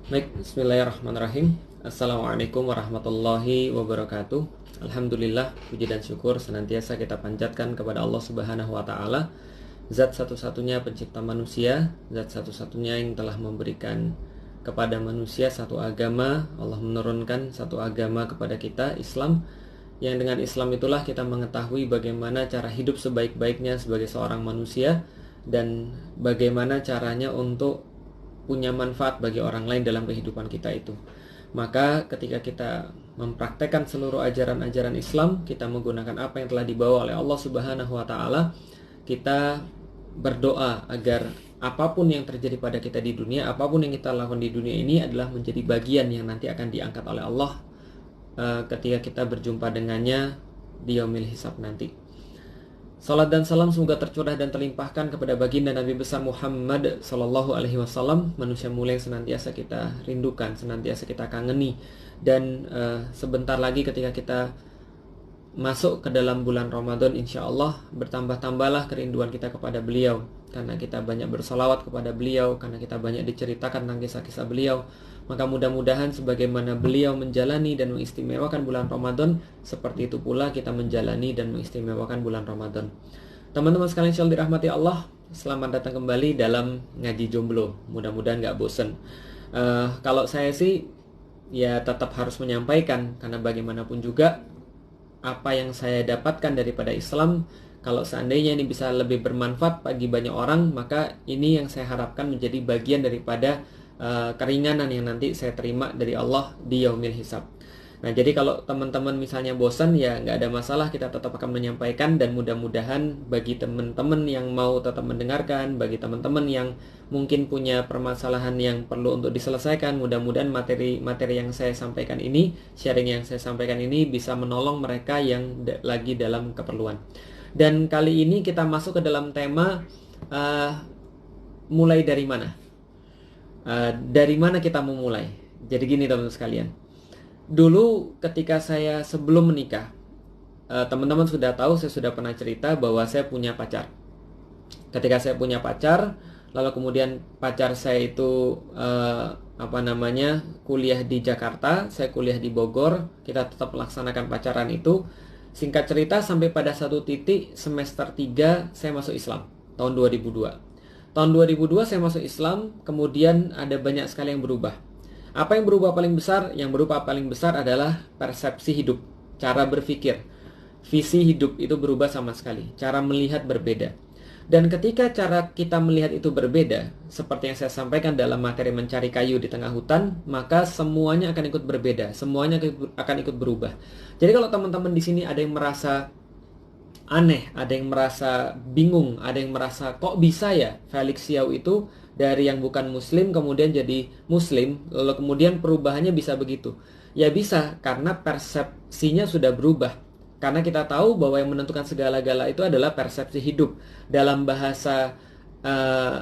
Baik, bismillahirrahmanirrahim. Assalamualaikum warahmatullahi wabarakatuh. Alhamdulillah, puji dan syukur senantiasa kita panjatkan kepada Allah Subhanahu wa taala, zat satu-satunya pencipta manusia, zat satu-satunya yang telah memberikan kepada manusia satu agama. Allah menurunkan satu agama kepada kita, Islam, yang dengan Islam itulah kita mengetahui bagaimana cara hidup sebaik-baiknya sebagai seorang manusia dan bagaimana caranya untuk punya manfaat bagi orang lain dalam kehidupan kita itu. Maka ketika kita mempraktekkan seluruh ajaran-ajaran Islam, kita menggunakan apa yang telah dibawa oleh Allah Subhanahu wa taala, kita berdoa agar apapun yang terjadi pada kita di dunia, apapun yang kita lakukan di dunia ini adalah menjadi bagian yang nanti akan diangkat oleh Allah ketika kita berjumpa dengannya di yaumil hisab nanti. Salat dan salam semoga tercurah dan terlimpahkan kepada baginda Nabi besar Muhammad Sallallahu Alaihi Wasallam, manusia mulia yang senantiasa kita rindukan, senantiasa kita kangeni. Dan sebentar lagi ketika kita masuk ke dalam bulan Ramadan, insya Allah bertambah-tambahlah kerinduan kita kepada beliau, karena kita banyak bersalawat kepada beliau, karena kita banyak diceritakan tentang kisah-kisah beliau. Maka mudah-mudahan sebagaimana beliau menjalani dan mengistimewakan bulan Ramadan, seperti itu pula kita menjalani dan mengistimewakan bulan Ramadan. Teman-teman sekalian yang dirahmati Allah, selamat datang kembali dalam ngaji jomblo. Mudah-mudahan gak bosen. Kalau saya sih ya tetap harus menyampaikan, karena bagaimanapun juga apa yang saya dapatkan daripada Islam, kalau seandainya ini bisa lebih bermanfaat bagi banyak orang, maka ini yang saya harapkan menjadi bagian daripada keringanan yang nanti saya terima dari Allah di yaumil hisab. Nah, jadi kalau teman-teman misalnya bosan, ya nggak ada masalah, kita tetap akan menyampaikan. Dan mudah-mudahan bagi teman-teman yang mau tetap mendengarkan, bagi teman-teman yang mungkin punya permasalahan yang perlu untuk diselesaikan, mudah-mudahan materi-materi yang saya sampaikan ini, sharing yang saya sampaikan ini bisa menolong mereka yang lagi dalam keperluan. Dan kali ini kita masuk ke dalam tema mulai dari mana? Dari mana kita memulai? Jadi gini teman-teman sekalian, dulu ketika saya sebelum menikah, teman-teman sudah tahu, saya sudah pernah cerita bahwa saya punya pacar. Ketika saya punya pacar, lalu kemudian pacar saya itu kuliah di Jakarta, saya kuliah di Bogor, kita tetap melaksanakan pacaran itu. Singkat cerita, sampai pada satu titik semester 3 saya masuk Islam tahun 2002. Tahun 2002 saya masuk Islam, kemudian ada banyak sekali yang berubah. Apa yang berubah paling besar? Yang berubah paling besar adalah persepsi hidup, cara berpikir. Visi hidup itu berubah sama sekali, cara melihat berbeda. Dan ketika cara kita melihat itu berbeda, seperti yang saya sampaikan dalam materi mencari kayu di tengah hutan, maka semuanya akan ikut berbeda, semuanya akan ikut berubah. Jadi kalau teman-teman di sini ada yang merasa aneh, ada yang merasa bingung, ada yang merasa kok bisa ya Felix Xiao itu dari yang bukan muslim kemudian jadi muslim, lalu kemudian perubahannya bisa begitu. Ya bisa, karena persepsinya sudah berubah. Karena kita tahu bahwa yang menentukan segala-gala itu adalah persepsi hidup. Dalam bahasa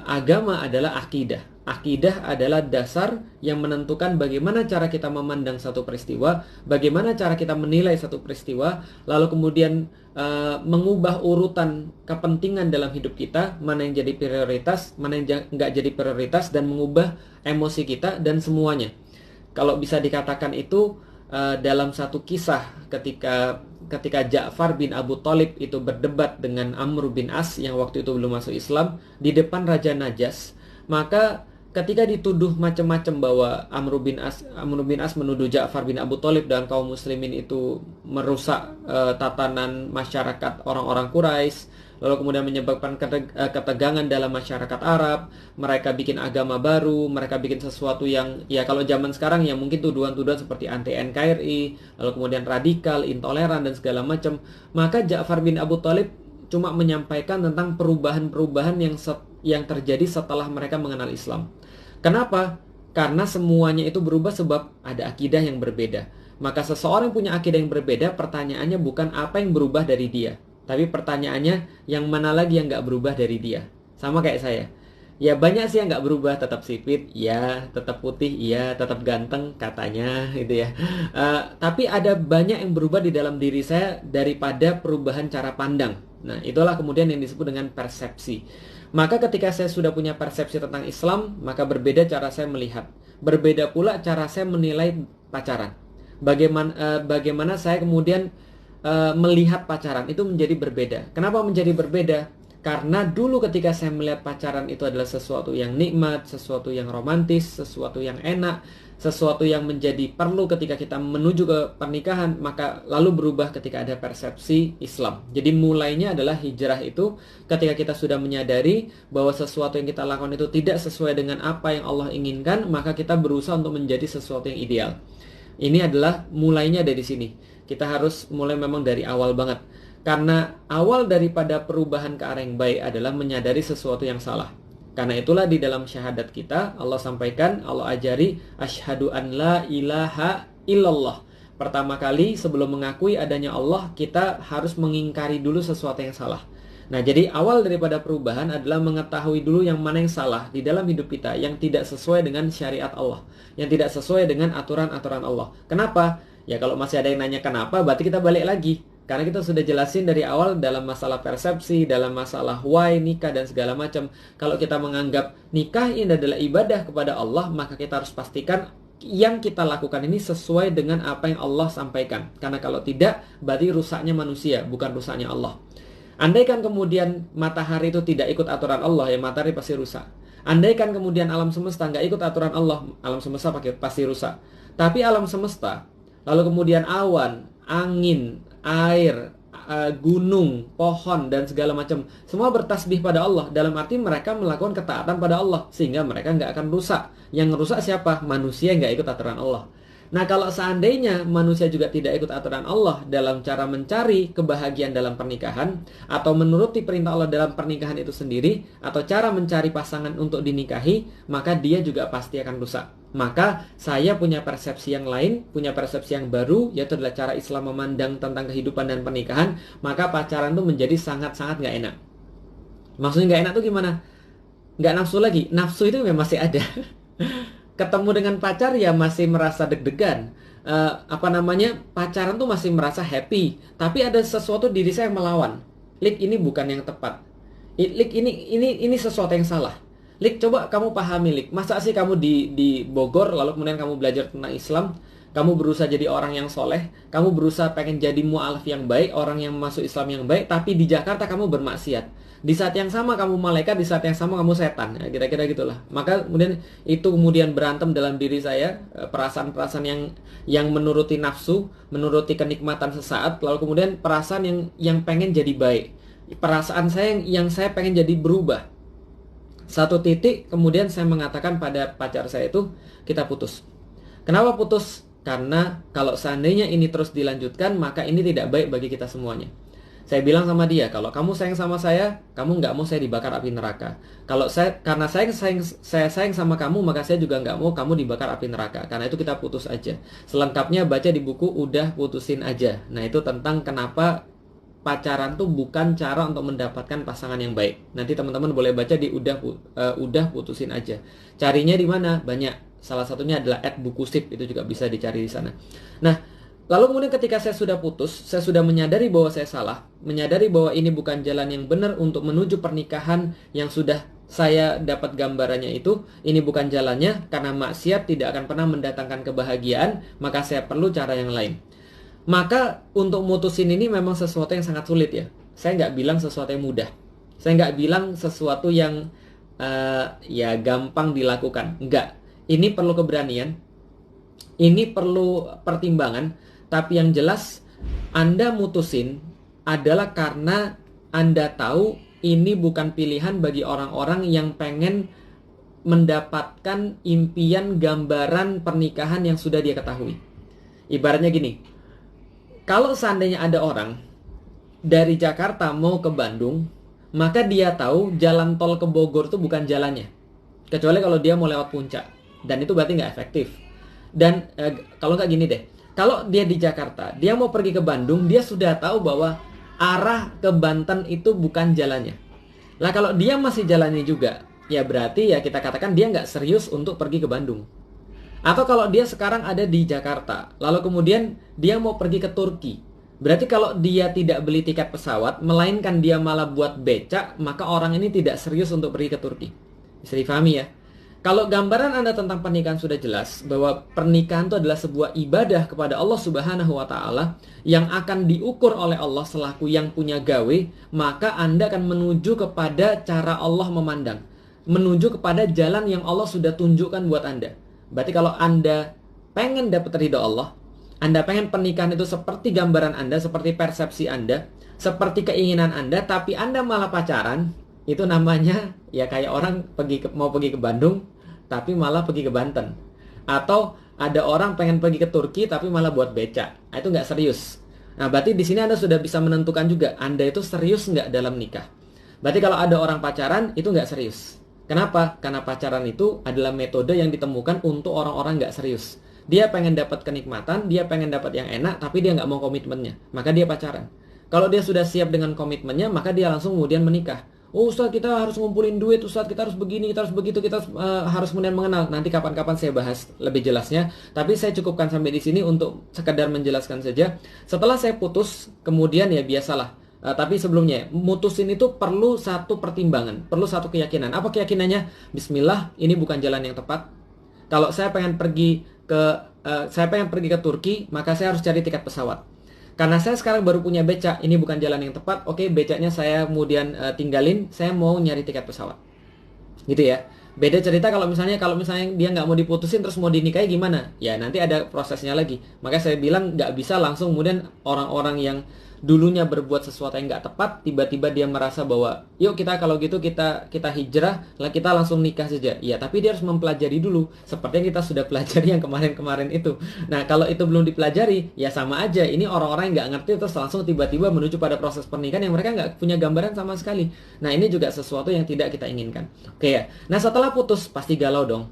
agama adalah akidah. Akidah adalah dasar yang menentukan bagaimana cara kita memandang satu peristiwa, bagaimana cara kita menilai satu peristiwa, lalu kemudian mengubah urutan kepentingan dalam hidup kita, mana yang jadi prioritas, mana yang nggak jadi prioritas, dan mengubah emosi kita dan semuanya. Kalau bisa dikatakan itu dalam satu kisah ketika Ja'far bin Abu Thalib itu berdebat dengan Amr bin As yang waktu itu belum masuk Islam di depan Raja Najas, maka ketika dituduh macam-macam bahwa Amr bin As menuduh Ja'far bin Abu Thalib dan kaum muslimin itu merusak tatanan masyarakat orang-orang Quraisy, lalu kemudian menyebabkan ketegangan dalam masyarakat Arab, mereka bikin agama baru, mereka bikin sesuatu yang ya kalau zaman sekarang ya mungkin tuduhan-tuduhan seperti anti NKRI, lalu kemudian radikal, intoleran dan segala macam. Maka Ja'far bin Abu Thalib cuma menyampaikan tentang perubahan-perubahan yang terjadi setelah mereka mengenal Islam. Kenapa? Karena semuanya itu berubah sebab ada akidah yang berbeda. Maka seseorang punya akidah yang berbeda, pertanyaannya bukan apa yang berubah dari dia, tapi pertanyaannya yang mana lagi yang gak berubah dari dia. Sama kayak saya. Ya banyak sih yang gak berubah, tetap sipit, ya, tetap putih, ya, tetap ganteng katanya gitu ya. Tapi ada banyak yang berubah di dalam diri saya daripada perubahan cara pandang. Nah, itulah kemudian yang disebut dengan persepsi. Maka ketika saya sudah punya persepsi tentang Islam, maka berbeda cara saya melihat. berbeda pula cara saya menilai pacaran. Bagaimana saya kemudian melihat pacaran itu menjadi berbeda. Kenapa menjadi berbeda? Karena dulu ketika saya melihat pacaran itu adalah sesuatu yang nikmat, sesuatu yang romantis, sesuatu yang enak, sesuatu yang menjadi perlu ketika kita menuju ke pernikahan, maka lalu berubah ketika ada persepsi Islam. Jadi mulainya adalah hijrah itu ketika kita sudah menyadari bahwa sesuatu yang kita lakukan itu tidak sesuai dengan apa yang Allah inginkan, maka kita berusaha untuk menjadi sesuatu yang ideal. Ini adalah mulainya dari sini. Kita harus mulai memang dari awal banget. Karena awal daripada perubahan ke arah yang baik adalah menyadari sesuatu yang salah. Karena itulah di dalam syahadat kita Allah sampaikan, Allah ajari asyhadu an la ilaha illallah. Pertama kali sebelum mengakui adanya Allah, kita harus mengingkari dulu sesuatu yang salah. Nah, jadi awal daripada perubahan adalah mengetahui dulu yang mana yang salah di dalam hidup kita, yang tidak sesuai dengan syariat Allah, yang tidak sesuai dengan aturan-aturan Allah. Kenapa? Ya kalau masih ada yang nanya kenapa, berarti kita balik lagi. Karena kita sudah jelasin dari awal dalam masalah persepsi, dalam masalah why, nikah, dan segala macam. Kalau kita menganggap nikah ini adalah ibadah kepada Allah, maka kita harus pastikan yang kita lakukan ini sesuai dengan apa yang Allah sampaikan. Karena kalau tidak, berarti rusaknya manusia, bukan rusaknya Allah. Andaikan kemudian matahari itu tidak ikut aturan Allah, ya matahari pasti rusak. Andaikan kemudian alam semesta nggak ikut aturan Allah, alam semesta pasti rusak. Tapi alam semesta, lalu kemudian awan, angin, air, gunung, pohon, dan segala macam, semua bertasbih pada Allah. Dalam arti mereka melakukan ketaatan pada Allah, sehingga mereka nggak akan rusak. Yang rusak siapa? Manusia yang nggak ikut aturan Allah. Nah, kalau seandainya manusia juga tidak ikut aturan Allah dalam cara mencari kebahagiaan dalam pernikahan, atau menuruti perintah Allah dalam pernikahan itu sendiri, atau cara mencari pasangan untuk dinikahi, maka dia juga pasti akan rusak. Maka saya punya persepsi yang lain, punya persepsi yang baru, yaitu adalah cara Islam memandang tentang kehidupan dan pernikahan. Maka pacaran itu menjadi sangat-sangat gak enak. Maksudnya gak enak tuh gimana? Gak nafsu lagi. Nafsu itu memang masih ada. Ketemu dengan pacar ya masih merasa deg-degan. Pacaran tuh masih merasa happy. Tapi ada sesuatu diri saya yang melawan. Lik, ini bukan yang tepat. Lik, ini sesuatu yang salah. Lik, coba kamu pahami, Lik. Masa sih kamu di Bogor, lalu kemudian kamu belajar tentang Islam, kamu berusaha jadi orang yang soleh, kamu berusaha pengen jadi mu'alaf yang baik, orang yang masuk Islam yang baik, tapi di Jakarta kamu bermaksiat. Di saat yang sama kamu malaikat, di saat yang sama kamu setan. Ya, kira-kira gitulah. Maka kemudian itu kemudian berantem dalam diri saya, perasaan-perasaan yang menuruti nafsu, menuruti kenikmatan sesaat, lalu kemudian perasaan yang pengen jadi baik. Perasaan saya yang saya pengen jadi berubah. Satu titik kemudian saya mengatakan pada pacar saya itu, kita putus. Kenapa putus? Karena kalau seandainya ini terus dilanjutkan, maka ini tidak baik bagi kita semuanya. Saya bilang sama dia, kalau kamu sayang sama saya, kamu nggak mau saya dibakar api neraka. Karena saya sayang sama kamu, maka saya juga nggak mau kamu dibakar api neraka. Karena itu kita putus aja. Selengkapnya baca di buku Udah Putusin Aja. Nah, itu tentang kenapa pacaran tuh bukan cara untuk mendapatkan pasangan yang baik. Nanti teman-teman boleh baca di Udah Putusin Aja. Carinya di mana? Banyak. Salah satunya adalah @bukusip, itu juga bisa dicari di sana. Nah, lalu kemudian ketika saya sudah putus, saya sudah menyadari bahwa saya salah, menyadari bahwa ini bukan jalan yang benar untuk menuju pernikahan yang sudah saya dapat gambarannya itu, ini bukan jalannya, karena maksiat tidak akan pernah mendatangkan kebahagiaan, maka saya perlu cara yang lain. Maka untuk mutusin ini memang sesuatu yang sangat sulit ya. Saya nggak bilang sesuatu yang mudah. Saya nggak bilang sesuatu yang ya gampang dilakukan. Enggak. Ini perlu keberanian. Ini perlu pertimbangan. Tapi yang jelas, Anda mutusin adalah karena Anda tahu ini bukan pilihan bagi orang-orang yang pengen mendapatkan impian gambaran pernikahan yang sudah dia ketahui. Ibaratnya gini, kalau seandainya ada orang dari Jakarta mau ke Bandung, maka dia tahu jalan tol ke Bogor itu bukan jalannya. Kecuali kalau dia mau lewat puncak. Dan itu berarti nggak efektif. Dan kalau nggak gini deh, kalau dia di Jakarta, dia mau pergi ke Bandung, dia sudah tahu bahwa arah ke Banten itu bukan jalannya. Lah kalau dia masih jalannya juga, ya berarti ya kita katakan dia nggak serius untuk pergi ke Bandung. Atau kalau dia sekarang ada di Jakarta, lalu kemudian dia mau pergi ke Turki, berarti kalau dia tidak beli tiket pesawat, melainkan dia malah buat becak, maka orang ini tidak serius untuk pergi ke Turki. Bisa difahami ya? Kalau gambaran Anda tentang pernikahan sudah jelas bahwa pernikahan itu adalah sebuah ibadah kepada Allah Subhanahu wa taala yang akan diukur oleh Allah selaku yang punya gawe, maka Anda akan menuju kepada cara Allah memandang, menuju kepada jalan yang Allah sudah tunjukkan buat Anda. Berarti kalau Anda pengen dapat ridho Allah, Anda pengen pernikahan itu seperti gambaran Anda, seperti persepsi Anda, seperti keinginan Anda, tapi Anda malah pacaran, itu namanya ya kayak orang mau pergi ke Bandung tapi malah pergi ke Banten. Atau ada orang pengen pergi ke Turki tapi malah buat beca. Nah, itu nggak serius. Nah, berarti di sini Anda sudah bisa menentukan juga Anda itu serius nggak dalam nikah. Berarti kalau ada orang pacaran itu nggak serius. Kenapa? Karena pacaran itu adalah metode yang ditemukan untuk orang-orang nggak serius. Dia pengen dapat kenikmatan, dia pengen dapat yang enak, tapi dia nggak mau komitmennya. Maka dia pacaran. Kalau dia sudah siap dengan komitmennya, maka dia langsung kemudian menikah. Oh Ustadz, kita harus ngumpulin duit, Ustadz kita harus begini, kita harus begitu, kita harus kemudian mengenal. Nanti kapan-kapan saya bahas lebih jelasnya. Tapi saya cukupkan sampai di sini untuk sekedar menjelaskan saja. Setelah saya putus, kemudian ya biasalah. Tapi sebelumnya, mutusin itu perlu satu pertimbangan, perlu satu keyakinan. Apa keyakinannya? Bismillah, ini bukan jalan yang tepat. Kalau saya pengen pergi ke Turki, maka saya harus cari tiket pesawat. Karena saya sekarang baru punya beca, ini bukan jalan yang tepat. Oke, becanya saya kemudian tinggalin, saya mau nyari tiket pesawat. Gitu ya. Beda cerita kalau misalnya dia nggak mau diputusin terus mau dinikahi gimana? Ya nanti ada prosesnya lagi. Maka saya bilang nggak bisa langsung kemudian orang-orang yang dulunya berbuat sesuatu yang nggak tepat, tiba-tiba dia merasa bahwa yuk kita kalau gitu kita hijrah, lah kita langsung nikah saja. Ya tapi dia harus mempelajari dulu, seperti yang kita sudah pelajari yang kemarin-kemarin itu. Nah kalau itu belum dipelajari, ya sama aja. Ini orang-orang yang nggak ngerti terus langsung tiba-tiba menuju pada proses pernikahan yang mereka nggak punya gambaran sama sekali. Nah ini juga sesuatu yang tidak kita inginkan. Oke ya. Nah setelah putus pasti galau dong.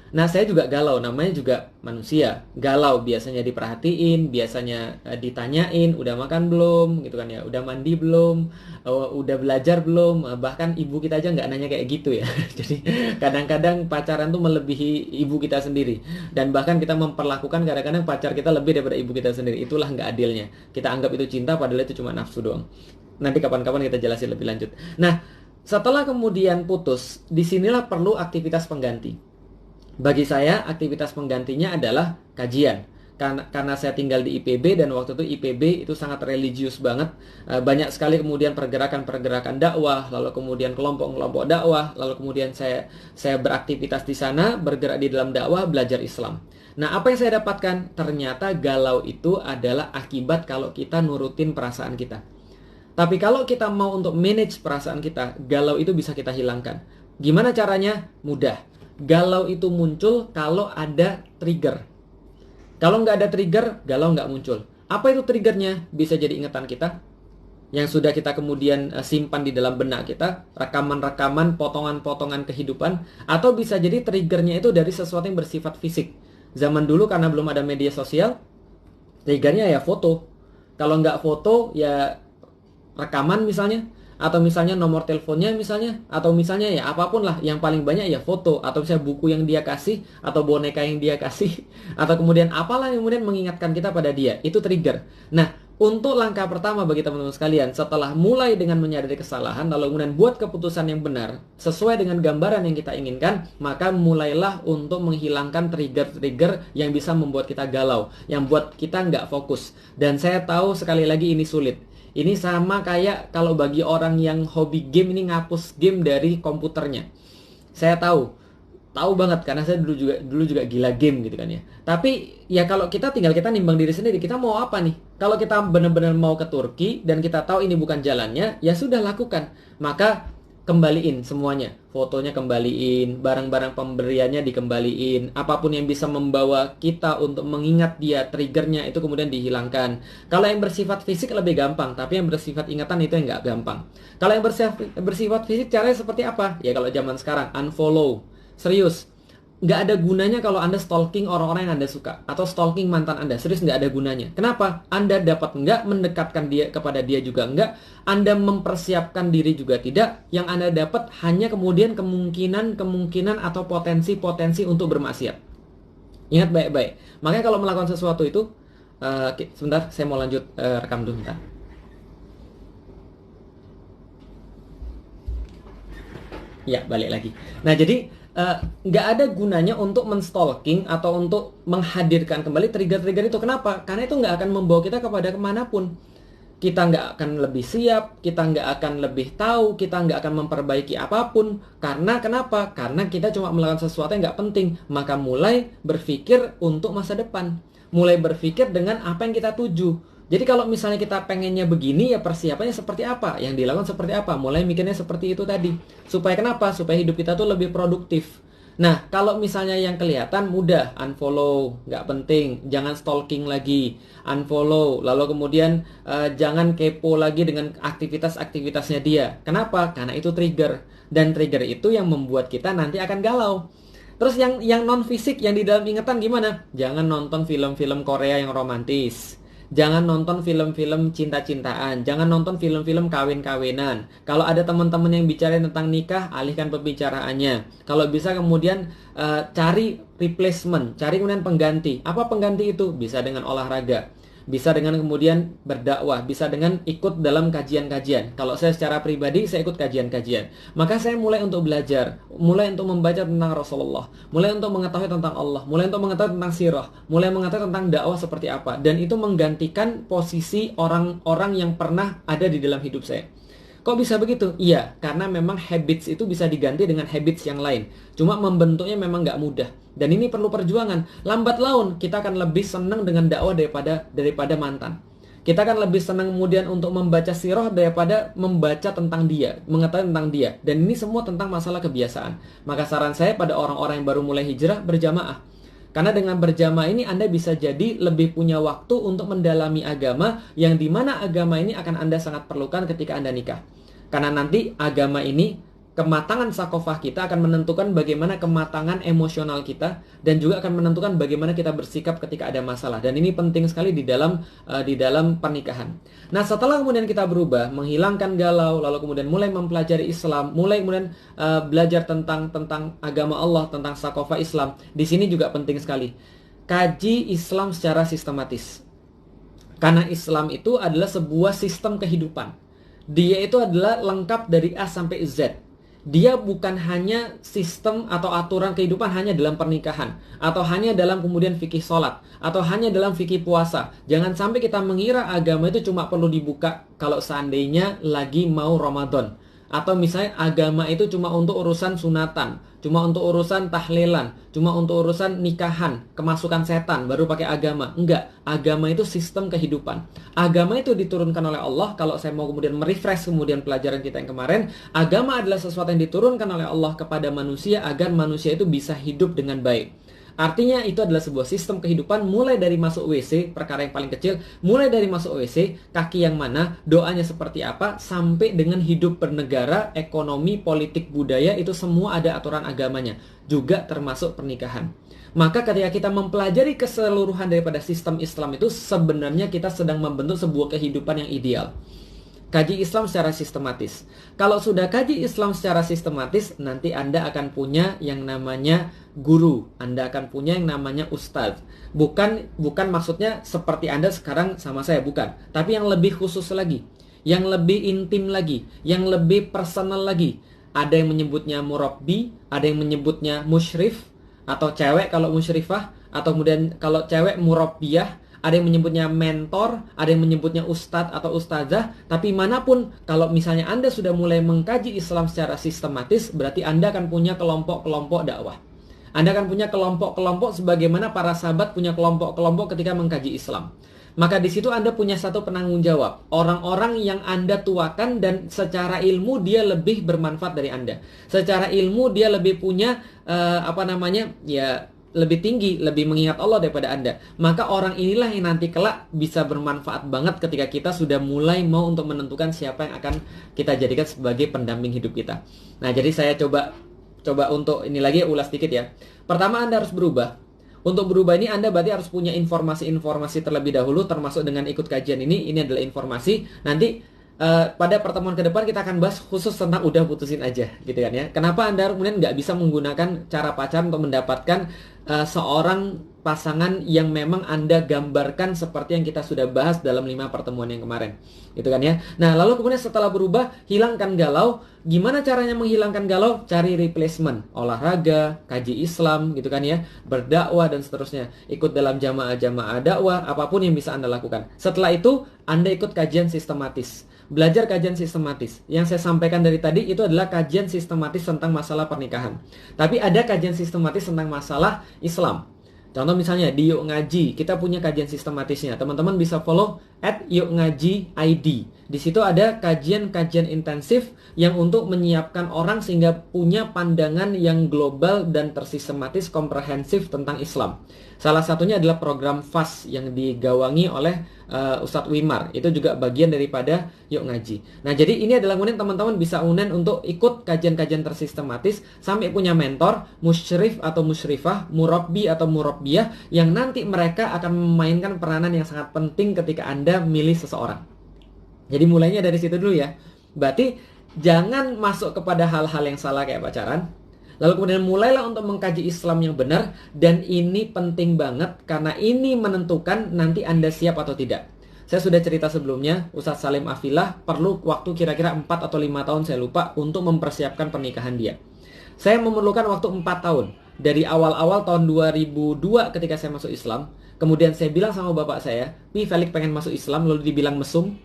Nah saya juga galau, namanya juga manusia. Galau biasanya diperhatiin, biasanya ditanyain udah makan belum gitu kan ya, udah mandi belum, udah belajar belum, bahkan ibu kita aja nggak nanya kayak gitu ya. Jadi kadang-kadang pacaran tuh melebihi ibu kita sendiri. Dan bahkan kita memperlakukan kadang-kadang pacar kita lebih daripada ibu kita sendiri. Itulah nggak adilnya. Kita anggap itu cinta padahal itu cuma nafsu doang. Nanti kapan-kapan kita jelasin lebih lanjut. Nah setelah kemudian putus, disinilah perlu aktivitas pengganti. Bagi saya, aktivitas penggantinya adalah kajian. Karena saya tinggal di IPB dan waktu itu IPB itu sangat religius banget. Banyak sekali kemudian pergerakan-pergerakan dakwah, lalu kemudian kelompok-kelompok dakwah, lalu kemudian saya beraktivitas di sana, bergerak di dalam dakwah, belajar Islam. Nah, apa yang saya dapatkan? Ternyata galau itu adalah akibat kalau kita nurutin perasaan kita. Tapi kalau kita mau untuk manage perasaan kita, galau itu bisa kita hilangkan. Gimana caranya? Mudah. Galau itu muncul kalau ada trigger. Kalau nggak ada trigger, galau nggak muncul. Apa itu triggernya? Bisa jadi ingatan kita yang sudah kita kemudian simpan di dalam benak kita, rekaman-rekaman, potongan-potongan kehidupan, atau bisa jadi triggernya itu dari sesuatu yang bersifat fisik. Zaman dulu karena belum ada media sosial, triggernya ya foto. Kalau nggak foto, ya rekaman misalnya, atau misalnya nomor teleponnya misalnya, atau misalnya ya apapun lah, yang paling banyak ya foto, atau misalnya buku yang dia kasih, atau boneka yang dia kasih, atau kemudian apalah yang kemudian mengingatkan kita pada dia, itu trigger. Nah, untuk langkah pertama bagi teman-teman sekalian, setelah mulai dengan menyadari kesalahan, lalu kemudian buat keputusan yang benar, sesuai dengan gambaran yang kita inginkan, maka mulailah untuk menghilangkan trigger-trigger yang bisa membuat kita galau, yang buat kita nggak fokus. Dan saya tahu sekali lagi ini sulit. Ini sama kayak kalau bagi orang yang hobi game ini ngapus game dari komputernya. Saya tahu banget karena saya dulu juga gila game gitu kan ya. Tapi ya kalau kita nimbang diri sendiri, kita mau apa nih? Kalau kita benar-benar mau ke Turki dan kita tahu ini bukan jalannya, ya sudah lakukan. Maka kembaliin semuanya, fotonya kembaliin, barang-barang pemberiannya dikembaliin, apapun yang bisa membawa kita untuk mengingat dia, triggernya itu kemudian dihilangkan. Kalau yang bersifat fisik lebih gampang, tapi yang bersifat ingatan itu yang nggak gampang. Kalau yang bersifat fisik caranya seperti apa? Ya kalau zaman sekarang unfollow, serius. Nggak ada gunanya kalau Anda stalking orang-orang yang Anda suka atau stalking mantan Anda. Serius nggak ada gunanya. Kenapa? Anda dapat nggak mendekatkan dia kepada dia juga nggak. Anda mempersiapkan diri juga tidak. Yang Anda dapat hanya kemudian kemungkinan atau potensi-potensi untuk bermaksiat. Ingat baik-baik. Makanya kalau melakukan sesuatu itu, sebentar saya mau lanjut rekam dulu bentar. Ya, balik lagi. Nah, jadi nggak ada gunanya untuk menstalking atau untuk menghadirkan kembali trigger-trigger itu. Kenapa? Karena itu nggak akan membawa kita kepada kemanapun. Kita nggak akan lebih siap, kita nggak akan lebih tahu, kita nggak akan memperbaiki apapun. Karena kenapa? Karena kita cuma melakukan sesuatu yang nggak penting. Maka mulai berpikir untuk masa depan. Mulai berpikir dengan apa yang kita tuju. Jadi kalau misalnya kita pengennya begini, ya persiapannya seperti apa? Yang dilakukan seperti apa? Mulai mikirnya seperti itu tadi. Supaya kenapa? Supaya hidup kita tuh lebih produktif. Nah, kalau misalnya yang kelihatan mudah, unfollow, nggak penting, jangan stalking lagi, unfollow, lalu kemudian jangan kepo lagi dengan aktivitas-aktivitasnya dia. Kenapa? Karena itu trigger, dan trigger itu yang membuat kita nanti akan galau. Terus yang non fisik, yang di dalam ingatan gimana? Jangan nonton film-film Korea yang romantis. Jangan nonton film-film cinta-cintaan. Jangan nonton film-film kawin-kawinan. Kalau ada teman-teman yang bicara tentang nikah, alihkan pembicaraannya. Kalau bisa kemudian cari replacement, cari kemudian pengganti. Apa pengganti itu? Bisa dengan olahraga, bisa dengan kemudian berdakwah, bisa dengan ikut dalam kajian-kajian. Kalau saya secara pribadi, saya ikut kajian-kajian. Maka saya mulai untuk belajar, mulai untuk membaca tentang Rasulullah, mulai untuk mengetahui tentang Allah, mulai untuk mengetahui tentang sirah, mulai mengetahui tentang dakwah seperti apa. Dan itu menggantikan posisi orang-orang yang pernah ada di dalam hidup saya. Kok bisa begitu? Iya, karena memang habits itu bisa diganti dengan habits yang lain. Cuma membentuknya memang nggak mudah. Dan ini perlu perjuangan. Lambat laun kita akan lebih senang dengan dakwah daripada mantan. Kita akan lebih senang kemudian untuk membaca sirah daripada membaca tentang dia, mengetahui tentang dia. Dan ini semua tentang masalah kebiasaan. Maka saran saya pada orang-orang yang baru mulai hijrah, berjamaah. Karena dengan berjamaah ini Anda bisa jadi lebih punya waktu untuk mendalami agama, yang dimana agama ini akan Anda sangat perlukan ketika Anda nikah. Karena nanti agama ini, kematangan sakofah kita akan menentukan bagaimana kematangan emosional kita, dan juga akan menentukan bagaimana kita bersikap ketika ada masalah. Dan ini penting sekali di dalam pernikahan. Nah, setelah kemudian kita berubah, menghilangkan galau, lalu kemudian mulai mempelajari Islam, mulai kemudian belajar tentang agama Allah, tentang sakofah Islam. Di sini juga penting sekali, kaji Islam secara sistematis. Karena Islam itu adalah sebuah sistem kehidupan. Dia itu adalah lengkap dari A sampai Z. Dia bukan hanya sistem atau aturan kehidupan hanya dalam pernikahan, atau hanya dalam kemudian fikih sholat, atau hanya dalam fikih puasa. Jangan sampai kita mengira agama itu cuma perlu dibuka kalau seandainya lagi mau Ramadan. Atau misalnya agama itu cuma untuk urusan sunatan, cuma untuk urusan tahlilan, cuma untuk urusan nikahan, kemasukan setan, baru pakai agama. Enggak, agama itu sistem kehidupan. Agama itu diturunkan oleh Allah. Kalau saya mau kemudian merefresh kemudian pelajaran kita yang kemarin, agama adalah sesuatu yang diturunkan oleh Allah kepada manusia agar manusia itu bisa hidup dengan baik. Artinya itu adalah sebuah sistem kehidupan, mulai dari masuk WC, perkara yang paling kecil, mulai dari masuk WC, kaki yang mana, doanya seperti apa, sampai dengan hidup bernegara, ekonomi, politik, budaya, itu semua ada aturan agamanya, juga termasuk pernikahan. Maka ketika kita mempelajari keseluruhan daripada sistem Islam itu, sebenarnya kita sedang membentuk sebuah kehidupan yang ideal. Kaji Islam secara sistematis. Kalau sudah kaji Islam secara sistematis, nanti Anda akan punya yang namanya guru. Anda akan punya yang namanya ustadz. Bukan maksudnya seperti Anda sekarang sama saya, bukan. Tapi yang lebih khusus lagi, yang lebih intim lagi, yang lebih personal lagi. Ada yang menyebutnya murabbi, ada yang menyebutnya musyrif, atau cewek kalau musyrifah, atau kemudian kalau cewek murabbiyah. Ada yang menyebutnya mentor, ada yang menyebutnya ustadz atau ustazah. Tapi manapun, kalau misalnya Anda sudah mulai mengkaji Islam secara sistematis, berarti Anda akan punya kelompok-kelompok dakwah. Anda akan punya kelompok-kelompok sebagaimana para sahabat punya kelompok-kelompok ketika mengkaji Islam. Maka di situ Anda punya satu penanggung jawab. Orang-orang yang Anda tuakan dan secara ilmu dia lebih bermanfaat dari Anda. Secara ilmu dia lebih punya lebih tinggi, lebih mengingat Allah daripada Anda. Maka orang inilah yang nanti kelak bisa bermanfaat banget ketika kita sudah mulai mau untuk menentukan siapa yang akan kita jadikan sebagai pendamping hidup kita. Nah, jadi saya coba untuk ini lagi ulas sedikit ya. Pertama, Anda harus berubah. Untuk berubah ini Anda berarti harus punya informasi-informasi terlebih dahulu, termasuk dengan ikut kajian ini. Ini adalah informasi. Nanti pada pertemuan ke depan kita akan bahas khusus tentang udah putusin aja, gitu kan ya. Kenapa Anda kemudian nggak bisa menggunakan cara pacaran untuk mendapatkan seorang pasangan yang memang Anda gambarkan seperti yang kita sudah bahas dalam 5 pertemuan yang kemarin. Gitu kan ya. Nah, lalu kemudian setelah berubah, hilangkan galau. Gimana caranya menghilangkan galau? Cari replacement. Olahraga, kaji Islam, gitu kan ya. Berdakwah dan seterusnya. Ikut dalam jamaah-jamaah dakwah, apapun yang bisa Anda lakukan. Setelah itu, Anda ikut kajian sistematis. Belajar kajian sistematis. Yang saya sampaikan dari tadi itu adalah kajian sistematis tentang masalah pernikahan. Tapi ada kajian sistematis tentang masalah Islam. Contoh misalnya di Yuk Ngaji, kita punya kajian sistematisnya. Teman-teman bisa follow @yukngaji_id. Di situ ada kajian-kajian intensif yang untuk menyiapkan orang sehingga punya pandangan yang global dan tersistematis, komprehensif tentang Islam. Salah satunya adalah program FAS yang digawangi oleh Ustadz Wimar. Itu juga bagian daripada Yuk Ngaji. Nah, jadi ini adalah kemudian teman-teman bisa unen untuk ikut kajian-kajian tersistematis sampai punya mentor, musyrif atau musyrifah, murabbi atau murabbiyah yang nanti mereka akan memainkan peranan yang sangat penting ketika Anda milih seseorang. Jadi mulainya dari situ dulu ya. Berarti jangan masuk kepada hal-hal yang salah kayak pacaran. Lalu kemudian mulailah untuk mengkaji Islam yang benar. Dan ini penting banget karena ini menentukan nanti Anda siap atau tidak. Saya sudah cerita sebelumnya, Ustadz Salim Afilah perlu waktu kira-kira 4 atau 5 tahun, saya lupa, untuk mempersiapkan pernikahan dia. Saya memerlukan waktu 4 tahun. Dari awal-awal tahun 2002 ketika saya masuk Islam. Kemudian saya bilang sama bapak saya, Pi, Felix pengen masuk Islam, lalu dibilang mesum.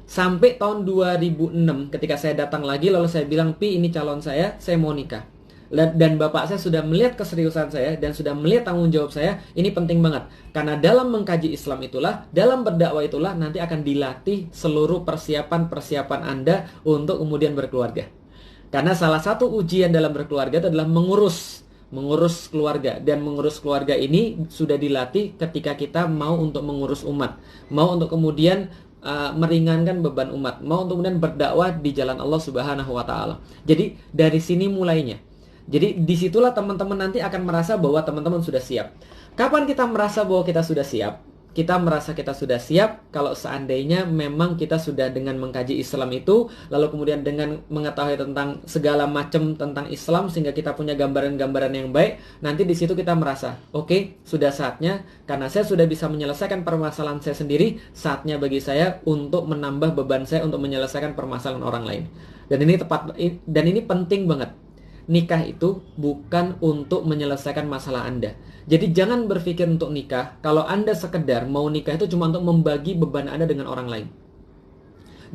Sampai tahun 2006 ketika saya datang lagi, lalu saya bilang, Pi, ini calon saya mau nikah. Dan bapak saya sudah melihat keseriusan saya dan sudah melihat tanggung jawab saya. Ini penting banget. Karena dalam mengkaji Islam itulah, dalam berdakwah itulah nanti akan dilatih seluruh persiapan-persiapan Anda untuk kemudian berkeluarga. Karena salah satu ujian dalam berkeluarga itu adalah mengurus keluarga. Dan mengurus keluarga ini sudah dilatih ketika kita mau untuk mengurus umat. Mau untuk kemudian meringankan beban umat. Mau untuk kemudian berdakwah di jalan Allah Subhanahu wa Ta'ala. Jadi dari sini mulainya. Jadi disitulah teman-teman nanti akan merasa bahwa teman-teman sudah siap. Kapan kita merasa bahwa kita sudah siap? Kita merasa kita sudah siap kalau seandainya memang kita sudah dengan mengkaji Islam itu, lalu kemudian dengan mengetahui tentang segala macam tentang Islam sehingga kita punya gambaran-gambaran yang baik. Nanti di situ kita merasa, oke, sudah saatnya karena saya sudah bisa menyelesaikan permasalahan saya sendiri, saatnya bagi saya untuk menambah beban saya untuk menyelesaikan permasalahan orang lain. Dan ini penting banget. Nikah itu bukan untuk menyelesaikan masalah Anda. Jadi jangan berpikir untuk nikah, kalau Anda sekedar mau nikah itu cuma untuk membagi beban Anda dengan orang lain.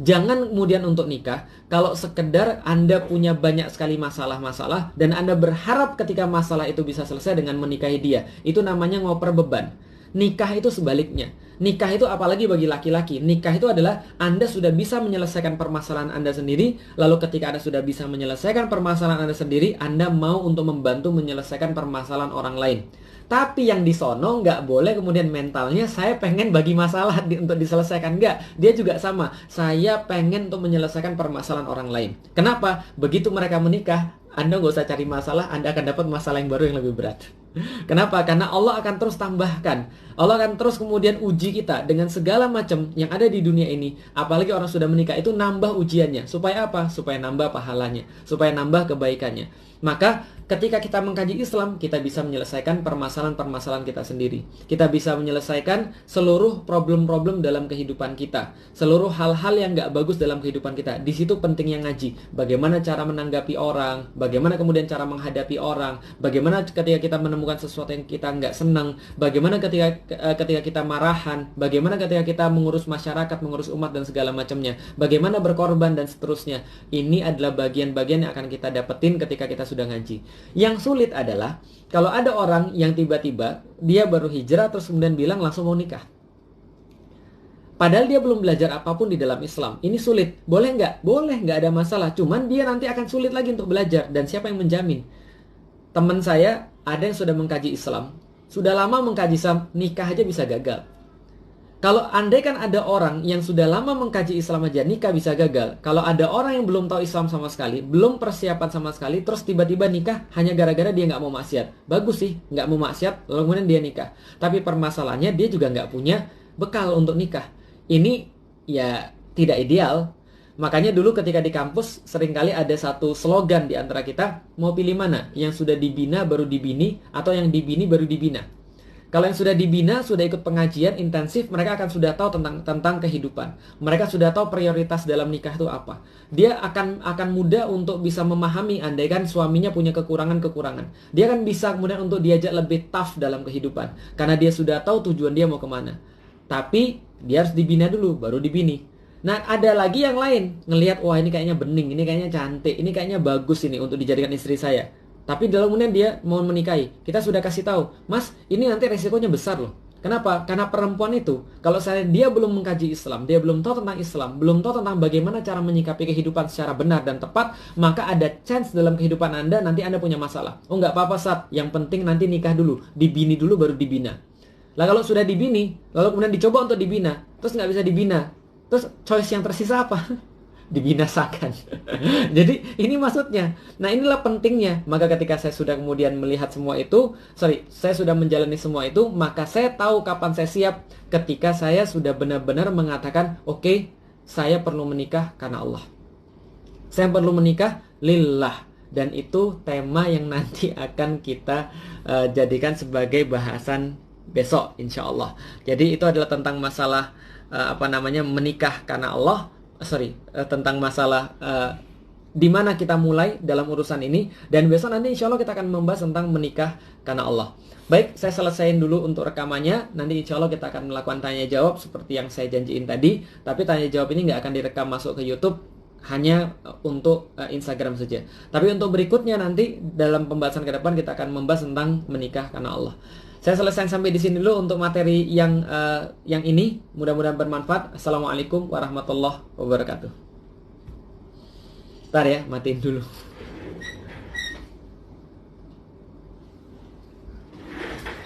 Jangan kemudian untuk nikah, kalau sekedar Anda punya banyak sekali masalah-masalah dan Anda berharap ketika masalah itu bisa selesai dengan menikahi dia. Itu namanya ngoper beban. Nikah itu sebaliknya. Nikah itu apalagi bagi laki-laki. Nikah itu adalah Anda sudah bisa menyelesaikan permasalahan Anda sendiri. Lalu ketika Anda sudah bisa menyelesaikan permasalahan Anda sendiri, Anda mau untuk membantu menyelesaikan permasalahan orang lain. Tapi yang disono nggak boleh kemudian mentalnya saya pengen bagi masalah untuk diselesaikan. Nggak, dia juga sama. Saya pengen untuk menyelesaikan permasalahan orang lain. Kenapa? Begitu mereka menikah, Anda nggak usah cari masalah, Anda akan dapat masalah yang baru yang lebih berat. Kenapa? Karena Allah akan terus tambahkan. Allah akan terus kemudian uji kita dengan segala macam yang ada di dunia ini. Apalagi orang sudah menikah itu nambah ujiannya. Supaya apa? Supaya nambah pahalanya. Supaya nambah kebaikannya. Maka ketika kita mengkaji Islam, kita bisa menyelesaikan permasalahan-permasalahan kita sendiri. Kita bisa menyelesaikan seluruh problem-problem dalam kehidupan kita. Seluruh hal-hal yang gak bagus dalam kehidupan kita. Di situ pentingnya ngaji. Bagaimana cara menanggapi orang, bagaimana kemudian cara menghadapi orang, bagaimana ketika kita menemukan sesuatu yang kita gak senang, bagaimana ketika kita marahan, bagaimana ketika kita mengurus masyarakat, mengurus umat dan segala macamnya, bagaimana berkorban dan seterusnya. Ini adalah bagian-bagian yang akan kita dapetin ketika kita sudah ngaji. Yang sulit adalah kalau ada orang yang tiba-tiba dia baru hijrah terus kemudian bilang langsung mau nikah. Padahal dia belum belajar apapun di dalam Islam. Ini sulit. Boleh nggak? Boleh, nggak ada masalah. Cuman dia nanti akan sulit lagi untuk belajar. Dan siapa yang menjamin? Teman saya ada yang sudah mengkaji Islam. Sudah lama mengkaji Islam, nikah aja bisa gagal. Kalau andai kan ada orang yang sudah lama mengkaji Islam aja nikah bisa gagal. Kalau ada orang yang belum tahu Islam sama sekali, belum persiapan sama sekali, terus tiba-tiba nikah hanya gara-gara dia nggak mau maksiat. Bagus sih, nggak mau maksiat, lalu kemudian dia nikah. Tapi permasalahannya dia juga nggak punya bekal untuk nikah. Ini ya tidak ideal. Makanya dulu ketika di kampus seringkali ada satu slogan di antara kita, mau pilih mana? Yang sudah dibina baru dibini atau yang dibini baru dibina. Kalau yang sudah dibina, sudah ikut pengajian intensif, mereka akan sudah tahu tentang kehidupan. Mereka sudah tahu prioritas dalam nikah itu apa. Dia akan mudah untuk bisa memahami andaikan suaminya punya kekurangan-kekurangan. Dia akan bisa kemudian untuk diajak lebih tough dalam kehidupan. Karena dia sudah tahu tujuan dia mau kemana. Tapi dia harus dibina dulu, baru dibini. Nah, ada lagi yang lain. Ngelihat, wah ini kayaknya bening, ini kayaknya cantik, ini kayaknya bagus ini untuk dijadikan istri saya. Tapi dalam kemudian dia mau menikahi, kita sudah kasih tahu, Mas, ini nanti resikonya besar loh. Kenapa? Karena perempuan itu, kalau dia belum mengkaji Islam, dia belum tahu tentang Islam, belum tahu tentang bagaimana cara menyikapi kehidupan secara benar dan tepat, maka ada chance dalam kehidupan Anda, nanti Anda punya masalah. Oh nggak apa-apa, Sat. Yang penting nanti nikah dulu, dibini dulu baru dibina. Lah kalau sudah dibini, lalu kemudian dicoba untuk dibina, terus nggak bisa dibina, terus choice yang tersisa apa? Dibinasakan. Jadi ini maksudnya. Nah inilah pentingnya. Maka ketika saya sudah kemudian melihat semua itu, saya sudah menjalani semua itu, maka saya tahu kapan saya siap ketika saya sudah benar-benar mengatakan, oke, saya perlu menikah karena Allah. Saya perlu menikah lillah. Dan itu tema yang nanti akan kita jadikan sebagai bahasan besok insya Allah. Jadi itu adalah tentang masalah menikah karena Allah. Tentang masalah di mana kita mulai dalam urusan ini, dan besok nanti insya Allah kita akan membahas tentang menikah karena Allah. Baik, saya selesaiin dulu untuk rekamannya. Nanti insya Allah kita akan melakukan tanya jawab seperti yang saya janjiin tadi. Tapi tanya jawab ini nggak akan direkam masuk ke YouTube, hanya untuk Instagram saja. Tapi untuk berikutnya nanti dalam pembahasan ke depan kita akan membahas tentang menikah karena Allah. Saya selesai sampai di sini dulu untuk materi yang ini. Mudah-mudahan bermanfaat. Assalamualaikum warahmatullahi wabarakatuh. Bentar ya, matiin dulu.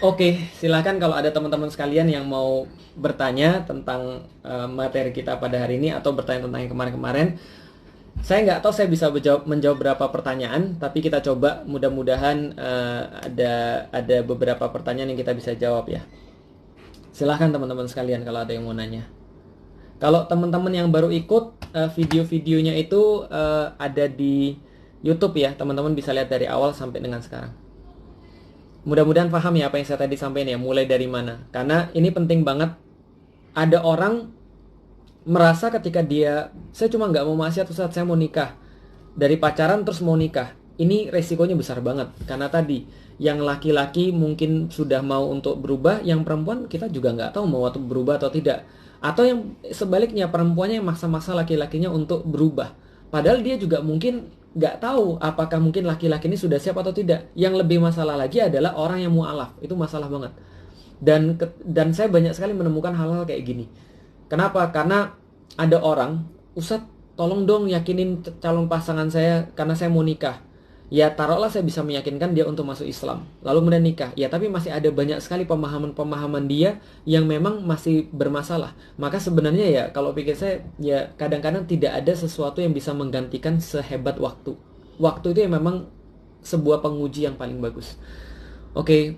Oke, silakan kalau ada teman-teman sekalian yang mau bertanya tentang materi kita pada hari ini atau bertanya tentang yang kemarin-kemarin. Saya nggak tahu saya bisa menjawab berapa pertanyaan, tapi kita coba. Mudah-mudahan ada beberapa pertanyaan yang kita bisa jawab ya. Silahkan teman-teman sekalian kalau ada yang mau nanya. Kalau teman-teman yang baru ikut, video-videonya itu ada di YouTube ya. Teman-teman bisa lihat dari awal sampai dengan sekarang. Mudah-mudahan paham ya apa yang saya tadi sampaikan ya, mulai dari mana. Karena ini penting banget. Ada orang merasa ketika saya cuma nggak mau maksiat, Ustaz, saya mau nikah. Dari pacaran terus mau nikah. Ini resikonya besar banget. Karena tadi, yang laki-laki mungkin sudah mau untuk berubah, yang perempuan kita juga nggak tahu mau berubah atau tidak. Atau yang sebaliknya, perempuannya yang maksa-maksa laki-lakinya untuk berubah. Padahal dia juga mungkin nggak tahu apakah mungkin laki-laki ini sudah siap atau tidak. Yang lebih masalah lagi adalah orang yang mu'alaf. Itu masalah banget. Dan saya banyak sekali menemukan hal-hal kayak gini. Kenapa? Karena ada orang, Ustadz tolong dong yakinin calon pasangan saya karena saya mau nikah. Ya taruhlah saya bisa meyakinkan dia untuk masuk Islam, lalu kemudian nikah. Ya tapi masih ada banyak sekali pemahaman-pemahaman dia yang memang masih bermasalah. Maka sebenarnya ya kalau pikir saya, ya kadang-kadang tidak ada sesuatu yang bisa menggantikan sehebat waktu. Waktu itu yang memang sebuah penguji yang paling bagus. Oke,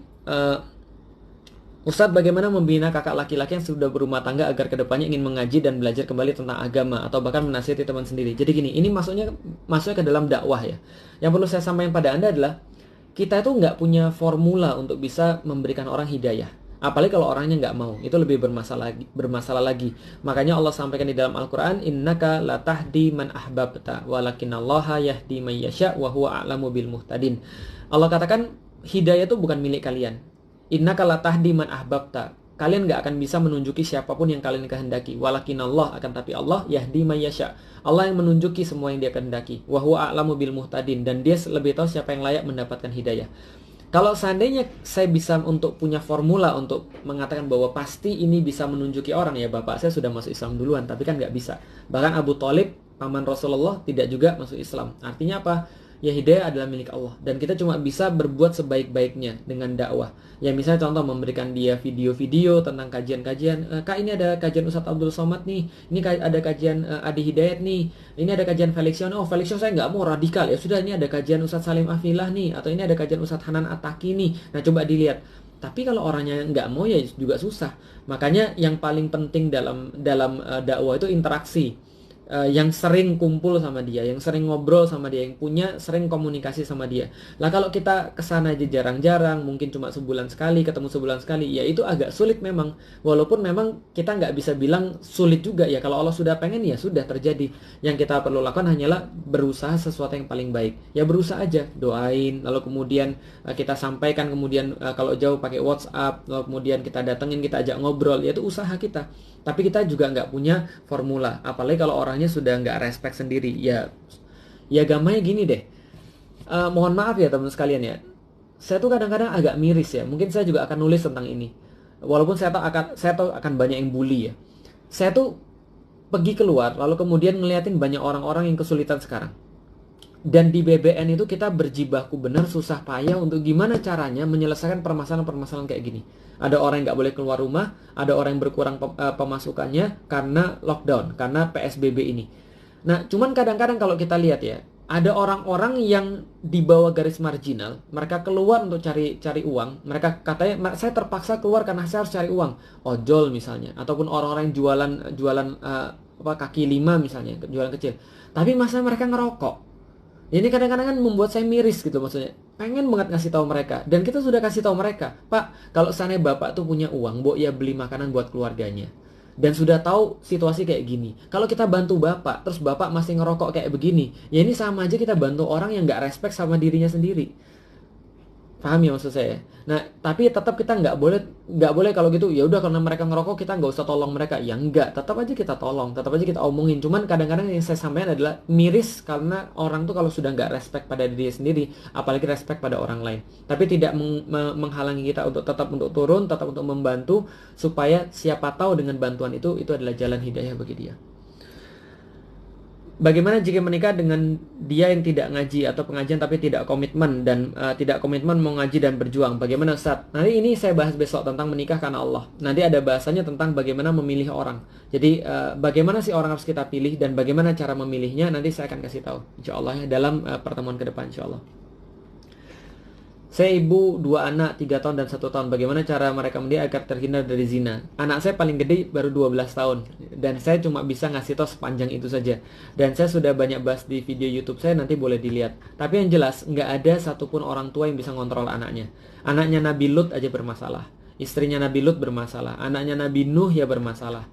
Ustadz, bagaimana membina kakak laki-laki yang sudah berumah tangga agar kedepannya ingin mengaji dan belajar kembali tentang agama atau bahkan menasihati teman sendiri? Jadi gini, ini masuknya ke dalam dakwah ya. Yang perlu saya sampaikan pada Anda adalah kita itu nggak punya formula untuk bisa memberikan orang hidayah. Apalagi kalau orangnya nggak mau, itu lebih bermasalah lagi. Makanya Allah sampaikan di dalam Al-Quran, innaka la tahdi man ahbabta walakinallaha yahdi man yasha wa huwa a'lamu bil muhtadin. Allah katakan hidayah itu bukan milik kalian. Innaka la tahdi man ahbabta. Kalian gak akan bisa menunjuki siapapun yang kalian kehendaki. Walakin Allah, akan tapi Allah yahdi man yasha. Allah yang menunjuki semua yang dia kehendaki. Wa huwa a'lamu bil muhtadin. Dan dia lebih tahu siapa yang layak mendapatkan hidayah. Kalau seandainya saya bisa untuk punya formula untuk mengatakan bahwa pasti ini bisa menunjuki orang, ya bapak saya sudah masuk Islam duluan. Tapi kan gak bisa. Bahkan Abu Thalib, paman Rasulullah, tidak juga masuk Islam. Artinya apa? Ya hidayah adalah milik Allah. Dan kita cuma bisa berbuat sebaik-baiknya dengan dakwah. Ya misalnya contoh memberikan dia video-video tentang kajian-kajian. Kak, ini ada kajian Ustadz Abdul Somad nih. Ini ada kajian Adi Hidayat nih. Ini ada kajian Felixion. Oh Felixion saya nggak mau radikal. Ya sudah, ini ada kajian Ustadz Salim Afilah nih. Atau ini ada kajian Ustadz Hanan Ataki nih. Nah coba dilihat. Tapi kalau orangnya nggak mau ya juga susah. Makanya yang paling penting dalam dakwah itu interaksi. yang sering kumpul sama dia, yang sering ngobrol sama dia, yang punya sering komunikasi sama dia. Lah kalau kita kesana aja jarang-jarang, mungkin cuma sebulan sekali, ketemu sebulan sekali, ya itu agak sulit memang. Walaupun memang kita nggak bisa bilang sulit juga ya. Kalau Allah sudah pengen ya sudah terjadi. Yang kita perlu lakukan hanyalah berusaha sesuatu yang paling baik. Ya berusaha aja, doain, lalu kemudian kita sampaikan, kemudian kalau jauh pakai WhatsApp, lalu kemudian kita datengin, kita ajak ngobrol, ya itu usaha kita. Tapi kita juga nggak punya formula, apalagi kalau orangnya sudah nggak respect sendiri. Ya gampangnya gini deh. Mohon maaf ya teman sekalian ya. Saya tuh kadang-kadang agak miris ya. Mungkin saya juga akan nulis tentang ini. Walaupun saya tahu akan banyak yang bully ya. Saya tuh pergi keluar, lalu kemudian ngeliatin banyak orang-orang yang kesulitan sekarang. Dan di BBN itu kita berjibaku benar susah payah untuk gimana caranya menyelesaikan permasalahan-permasalahan kayak gini. Ada orang yang nggak boleh keluar rumah, ada orang yang berkurang pemasukannya karena lockdown, karena PSBB ini. Nah, cuman kadang-kadang kalau kita lihat ya, ada orang-orang yang di bawah garis marginal, mereka keluar untuk cari uang, mereka katanya saya terpaksa keluar karena saya harus cari uang, ojol misalnya, ataupun orang-orang yang jualan kaki lima misalnya, jualan kecil. Tapi masa mereka ngerokok. Ini kadang-kadang kan membuat saya miris gitu, maksudnya pengen banget ngasih tahu mereka, dan kita sudah kasih tahu mereka, Pak, kalau seandainya Bapak tuh punya uang, Mbok ya beli makanan buat keluarganya, dan sudah tahu situasi kayak gini. Kalau kita bantu Bapak, terus Bapak masih ngerokok kayak begini, ya ini sama aja kita bantu orang yang nggak respect sama dirinya sendiri. Paham ya maksud saya? Nah, tapi tetap kita nggak boleh kalau gitu. Ya udah karena mereka ngerokok kita nggak usah tolong mereka. Ya enggak, tetap aja kita tolong, tetap aja kita omongin. Cuman kadang-kadang yang saya sampaikan adalah miris karena orang tuh kalau sudah nggak respect pada diri sendiri, apalagi respect pada orang lain. Tapi tidak menghalangi kita untuk tetap untuk turun, tetap untuk membantu supaya siapa tahu dengan bantuan itu adalah jalan hidayah bagi dia. Bagaimana jika menikah dengan dia yang tidak ngaji atau pengajian tapi tidak komitmen dan tidak komitmen mau ngaji dan berjuang? Bagaimana Ustaz? Nanti ini saya bahas besok tentang menikah karena Allah. Nanti ada bahasanya tentang bagaimana memilih orang. Jadi bagaimana sih orang harus kita pilih dan bagaimana cara memilihnya nanti saya akan kasih tahu insya Allah ya, dalam pertemuan ke depan insya Allah. Saya ibu 2 anak 3 tahun dan 1 tahun. Bagaimana cara mereka mendidik agar terhindar dari zina? Anak saya paling gede baru 12 tahun. Dan saya cuma bisa ngasih tahu sepanjang itu saja. Dan saya sudah banyak bahas di video YouTube saya, nanti boleh dilihat. Tapi yang jelas, nggak ada satupun orang tua yang bisa ngontrol anaknya. Anaknya Nabi Lut aja bermasalah. Istrinya Nabi Lut bermasalah. Anaknya Nabi Nuh ya bermasalah.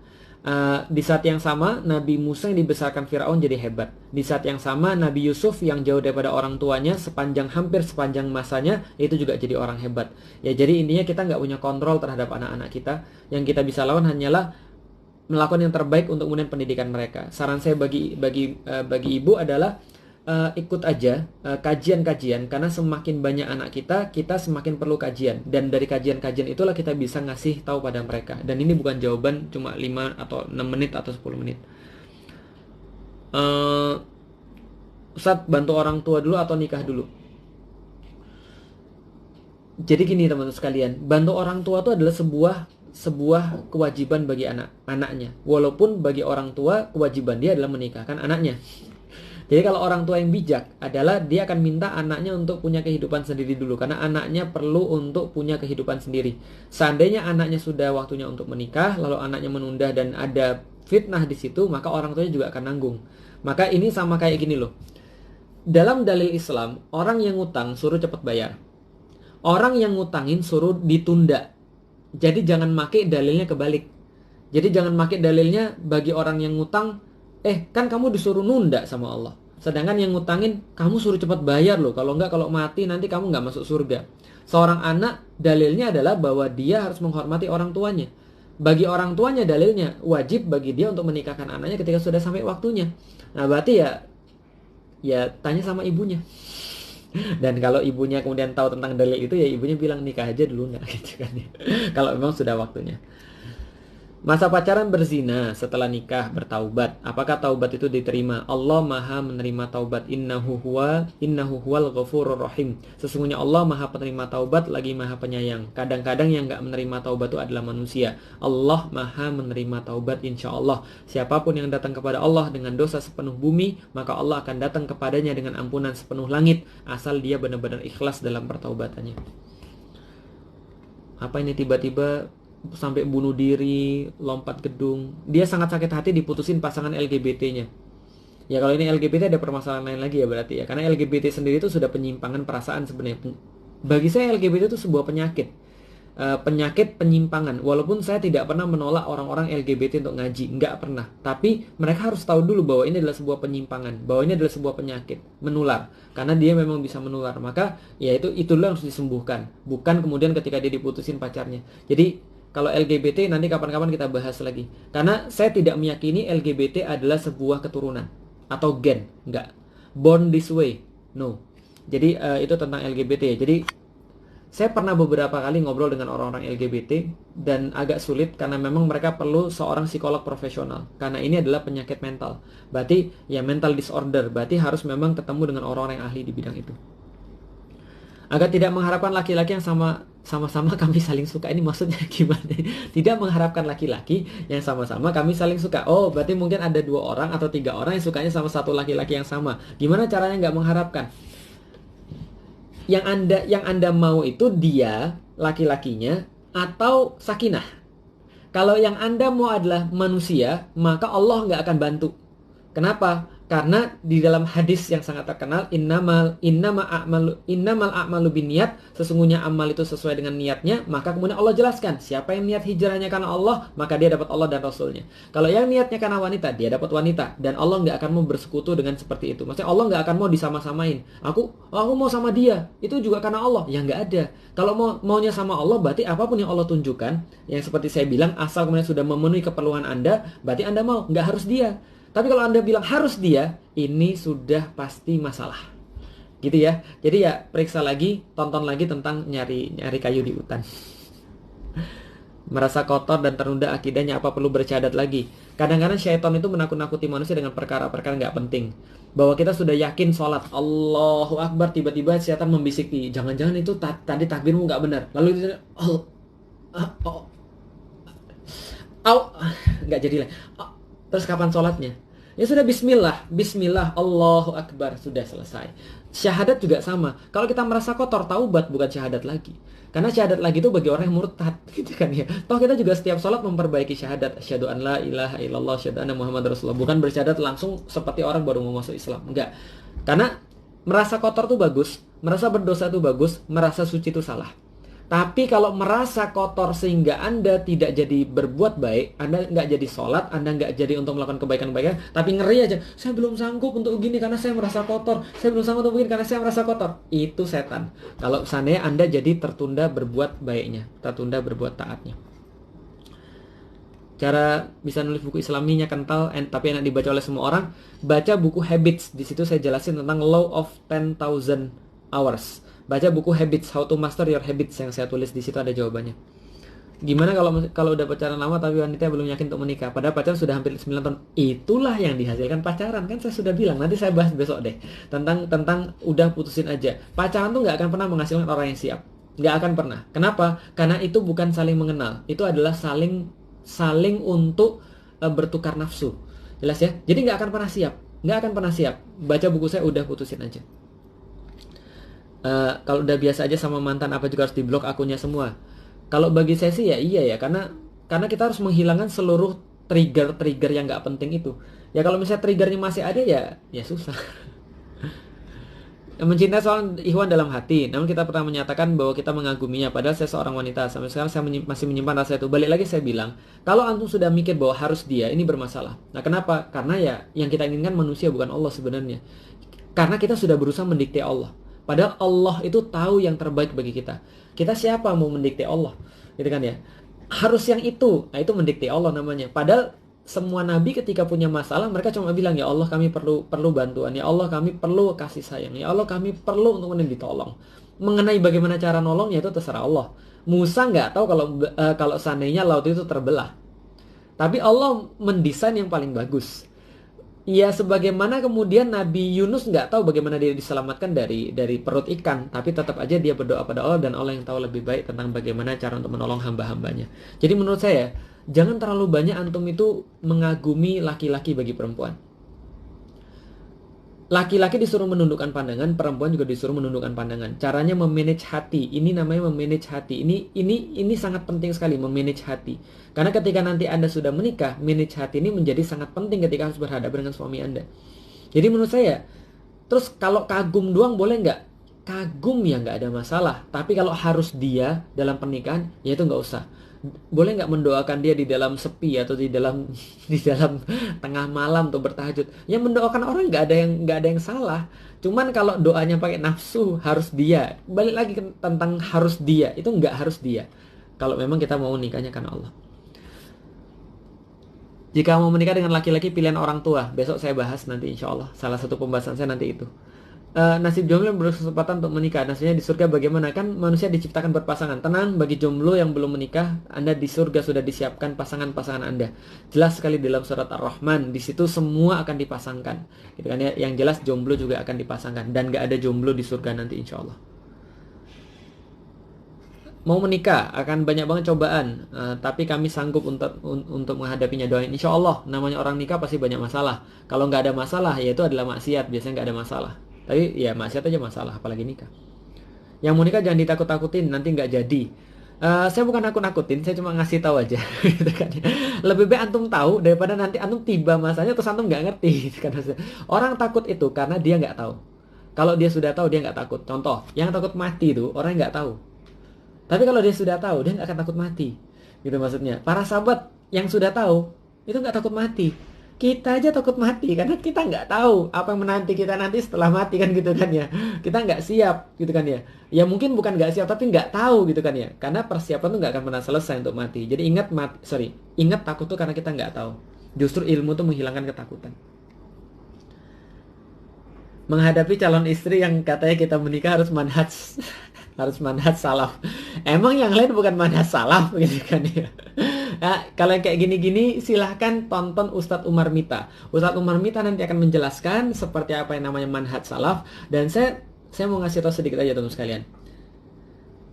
Di saat yang sama Nabi Musa yang dibesarkan Firaun jadi hebat. Di saat yang sama Nabi Yusuf yang jauh daripada orang tuanya hampir sepanjang masanya itu juga jadi orang hebat. Ya jadi intinya kita nggak punya kontrol terhadap anak-anak kita. Yang kita bisa lawan hanyalah melakukan yang terbaik untuk kemudian pendidikan mereka. Saran saya bagi ibu adalah ikut aja kajian-kajian, karena semakin banyak anak kita semakin perlu kajian, dan dari kajian-kajian itulah kita bisa ngasih tahu pada mereka. Dan ini bukan jawaban cuma 5 atau 6 menit atau 10 menit. Ustaz, bantu orang tua dulu atau nikah dulu? Jadi gini teman-teman sekalian, bantu orang tua itu adalah sebuah kewajiban bagi anaknya. Walaupun bagi orang tua kewajiban dia adalah menikahkan anaknya. Jadi kalau orang tua yang bijak adalah dia akan minta anaknya untuk punya kehidupan sendiri dulu, karena anaknya perlu untuk punya kehidupan sendiri. Seandainya anaknya sudah waktunya untuk menikah, lalu anaknya menunda dan ada fitnah di situ, maka orang tuanya juga akan nanggung. Maka ini sama kayak gini loh. Dalam dalil Islam, orang yang ngutang suruh cepat bayar. Orang yang ngutangin suruh ditunda. Jadi jangan make dalilnya kebalik. Jadi jangan make dalilnya bagi orang yang ngutang, kan kamu disuruh nunda sama Allah. Sedangkan yang ngutangin, kamu suruh cepat bayar loh. Kalau enggak, kalau mati nanti kamu enggak masuk surga. Seorang anak dalilnya adalah bahwa dia harus menghormati orang tuanya. Bagi orang tuanya dalilnya wajib bagi dia untuk menikahkan anaknya ketika sudah sampai waktunya. Nah berarti ya tanya sama ibunya. Dan kalau ibunya kemudian tahu tentang dalil itu, ya ibunya bilang nikah aja dulu nggak gitu kan ya. Kalau memang sudah waktunya. Masa pacaran berzina setelah nikah bertaubat, apakah taubat itu diterima? Allah Maha menerima taubat. Innahu huwal ghafurur rahim. Sesungguhnya Allah Maha penerima taubat lagi Maha penyayang. Kadang-kadang yang enggak menerima taubat itu adalah manusia. Allah Maha menerima taubat insyaallah. Siapapun yang datang kepada Allah dengan dosa sepenuh bumi, maka Allah akan datang kepadanya dengan ampunan sepenuh langit, asal dia benar-benar ikhlas dalam pertaubatannya. Apa ini tiba-tiba sampai bunuh diri, lompat gedung? Dia sangat sakit hati diputusin pasangan LGBT-nya. Ya kalau ini LGBT ada permasalahan lain lagi ya berarti ya. Karena LGBT sendiri itu sudah penyimpangan perasaan sebenarnya. Bagi saya LGBT itu sebuah penyakit. Penyakit penyimpangan. Walaupun saya tidak pernah menolak orang-orang LGBT untuk ngaji, nggak pernah. Tapi mereka harus tahu dulu bahwa ini adalah sebuah penyimpangan, bahwa ini adalah sebuah penyakit menular. Karena dia memang bisa menular. Maka ya itulah yang harus disembuhkan. Bukan kemudian ketika dia diputusin pacarnya. Jadi kalau LGBT nanti kapan-kapan kita bahas lagi. Karena saya tidak meyakini LGBT adalah sebuah keturunan atau gen, enggak. Born this way, no. Jadi itu tentang LGBT ya. Jadi saya pernah beberapa kali ngobrol dengan orang-orang LGBT dan agak sulit karena memang mereka perlu seorang psikolog profesional. Karena ini adalah penyakit mental. Berarti ya mental disorder, berarti harus memang ketemu dengan orang-orang yang ahli di bidang itu. Agar tidak mengharapkan laki-laki yang sama-sama kami saling suka. Ini maksudnya gimana? Tidak mengharapkan laki-laki yang sama-sama kami saling suka. Oh, berarti mungkin ada 2 orang atau 3 orang yang sukanya sama satu laki-laki yang sama. Gimana caranya nggak mengharapkan? Yang anda mau itu dia, laki-lakinya, atau sakinah. Kalau yang anda mau adalah manusia, maka Allah nggak akan bantu. Kenapa? Karena di dalam hadis yang sangat terkenal, innamal a'malu binniyat, sesungguhnya amal itu sesuai dengan niatnya, maka kemudian Allah jelaskan, siapa yang niat hijrahnya karena Allah, maka dia dapat Allah dan Rasulnya. Kalau yang niatnya karena wanita, dia dapat wanita, dan Allah nggak akan mau bersekutu dengan seperti itu. Maksudnya Allah nggak akan mau disama-samain. Aku mau sama dia, itu juga karena Allah. Ya nggak ada. Kalau maunya sama Allah, berarti apapun yang Allah tunjukkan, yang seperti saya bilang, asal kemudian sudah memenuhi keperluan Anda, berarti Anda mau, nggak harus dia. Tapi kalau Anda bilang harus dia, ini sudah pasti masalah. Gitu ya. Jadi ya periksa lagi, tonton lagi tentang nyari kayu di hutan. Merasa kotor dan terunda akidahnya, apa perlu bersyahadat lagi? Kadang-kadang syaitan itu menakut-nakuti manusia dengan perkara-perkara nggak penting. Bahwa kita sudah yakin sholat, Allahu Akbar, tiba-tiba syaitan membisiki, jangan-jangan itu tadi takbirmu nggak benar. Lalu itu, nggak jadi lah. Terus kapan sholatnya? Ya sudah bismillah, Allahu Akbar, sudah selesai. Syahadat juga sama. Kalau kita merasa kotor, taubat, bukan syahadat lagi. Karena syahadat lagi itu bagi orang yang murtad, gitu kan ya. Toh kita juga setiap sholat memperbaiki syahadat. Asyhadu an la ilaha illallah, asyhadu anna Muhammad Rasulullah. Bukan bersyahadat langsung seperti orang baru mau masuk Islam. Enggak. Karena merasa kotor itu bagus, merasa berdosa itu bagus, merasa suci itu salah. Tapi kalau merasa kotor sehingga Anda tidak jadi berbuat baik, Anda nggak jadi sholat, Anda nggak jadi untuk melakukan kebaikan-kebaikan, tapi ngeri aja, saya belum sanggup untuk begini karena saya merasa kotor, saya belum sanggup untuk begini karena saya merasa kotor. Itu setan. Kalau seandainya Anda jadi tertunda berbuat baiknya, tertunda berbuat taatnya. Cara bisa nulis buku Islaminya kental, tapi enak dibaca oleh semua orang. Baca buku Habits. Di situ saya jelasin tentang Law of 10,000 Hours. Baca buku Habits, How to Master Your Habits, yang saya tulis di situ ada jawabannya. Gimana kalau udah pacaran lama tapi wanita belum yakin untuk menikah, padahal pacaran sudah hampir 9 tahun? Itulah yang dihasilkan pacaran, kan saya sudah bilang. Nanti saya bahas besok deh tentang udah putusin aja. Pacaran tuh nggak akan pernah menghasilkan orang yang siap, nggak akan pernah. Kenapa? Karena itu bukan saling mengenal, itu adalah saling untuk bertukar nafsu. Jelas ya? Jadi nggak akan pernah siap, Baca buku saya, udah putusin aja. Kalau udah biasa aja sama mantan, apa juga harus diblok akunnya semua? Kalau bagi saya sih ya iya ya, karena kita harus menghilangkan seluruh trigger yang nggak penting itu. Ya kalau misalnya triggernya masih ada ya susah. Mencintai seorang ikhwan dalam hati, namun kita pernah menyatakan bahwa kita mengaguminya, padahal saya seorang wanita. Sampai sekarang saya masih menyimpan rasa itu. Balik lagi saya bilang, kalau antum sudah mikir bahwa harus dia, ini bermasalah. Nah kenapa? Karena ya yang kita inginkan manusia, bukan Allah sebenarnya. Karena kita sudah berusaha mendikte Allah. Padahal Allah itu tahu yang terbaik bagi kita. Kita siapa mau mendikte Allah? Gitu kan ya. Harus yang itu. Nah itu mendikte Allah namanya. Padahal semua nabi ketika punya masalah, mereka cuma bilang, ya Allah kami perlu bantuan. Ya Allah kami perlu kasih sayang. Ya Allah kami perlu untuk ditolong. Mengenai bagaimana cara nolongnya itu terserah Allah. Musa nggak tahu kalau seandainya laut itu terbelah. Tapi Allah mendesain yang paling bagus. Ya sebagaimana kemudian Nabi Yunus nggak tahu bagaimana dia diselamatkan dari perut ikan, tapi tetap aja dia berdoa pada Allah, dan Allah yang tahu lebih baik tentang bagaimana cara untuk menolong hamba-hambanya. Jadi menurut saya, jangan terlalu banyak antum itu mengagumi laki-laki bagi perempuan. Laki-laki disuruh menundukkan pandangan, perempuan juga disuruh menundukkan pandangan. Caranya memanage hati. Ini namanya memanage hati. Ini sangat penting sekali, memanage hati. Karena ketika nanti Anda sudah menikah, manage hati ini menjadi sangat penting ketika harus berhadapan dengan suami Anda. Jadi menurut saya, terus kalau kagum doang boleh nggak? Kagum ya nggak ada masalah. Tapi kalau harus dia dalam pernikahan, ya itu nggak usah. Boleh nggak mendoakan dia di dalam sepi atau di dalam di dalam tengah malam tuh bertahajud? Ya mendoakan orang nggak ada yang salah. Cuman kalau doanya pakai nafsu harus dia. Balik lagi tentang harus dia, itu nggak harus dia. Kalau memang kita mau nikahnya karena Allah. Jika mau menikah dengan laki-laki pilihan orang tua, besok saya bahas nanti insya Allah. Salah satu pembahasan saya nanti itu. Nasib jomblo yang berkesempatan untuk menikah. Nasibnya di surga bagaimana? Kan manusia diciptakan berpasangan. Tenang, bagi jomblo yang belum menikah, Anda di surga sudah disiapkan pasangan-pasangan Anda. Jelas sekali dalam surat Ar-Rahman. Di situ semua akan dipasangkan. Gitu kan ya? Yang jelas jomblo juga akan dipasangkan. Dan gak ada jomblo di surga nanti insya Allah. Mau menikah akan banyak banget cobaan, tapi kami sanggup untuk menghadapinya. Doain insya Allah. Namanya orang nikah pasti banyak masalah. Kalau nggak ada masalah ya itu adalah maksiat, biasanya nggak ada masalah. Tapi ya maksiat aja masalah, apalagi nikah. Yang mau nikah jangan ditakut-takutin, nanti nggak jadi. Saya bukan nakut-nakutin, saya cuma ngasih tahu aja. Gitu kan. Lebih baik antum tahu daripada nanti antum tiba masanya terus antum nggak ngerti. Gitu kan. Orang takut itu karena dia nggak tahu. Kalau dia sudah tahu dia nggak takut. Contoh, yang takut mati itu orang yang nggak tahu. Tapi kalau dia sudah tahu, dia nggak akan takut mati. Gitu maksudnya. Para sahabat yang sudah tahu, itu nggak takut mati. Kita aja takut mati, karena kita nggak tahu apa yang menanti kita nanti setelah mati kan gitu kan ya. Kita nggak siap gitu kan ya. Ya mungkin bukan nggak siap, tapi nggak tahu gitu kan ya. Karena persiapan tuh nggak akan pernah selesai untuk mati. Jadi ingat takut tuh karena kita nggak tahu. Justru ilmu tuh menghilangkan ketakutan. Menghadapi calon istri yang katanya kita menikah harus manhaj salaf. Emang yang lain bukan manhaj salaf gitu kan ya. Nah, kalau yang kayak gini-gini silahkan tonton Ustadz Umar Mita. Ustadz Umar Mita nanti akan menjelaskan seperti apa yang namanya manhaj salaf. Dan saya mau ngasih tahu sedikit aja teman sekalian.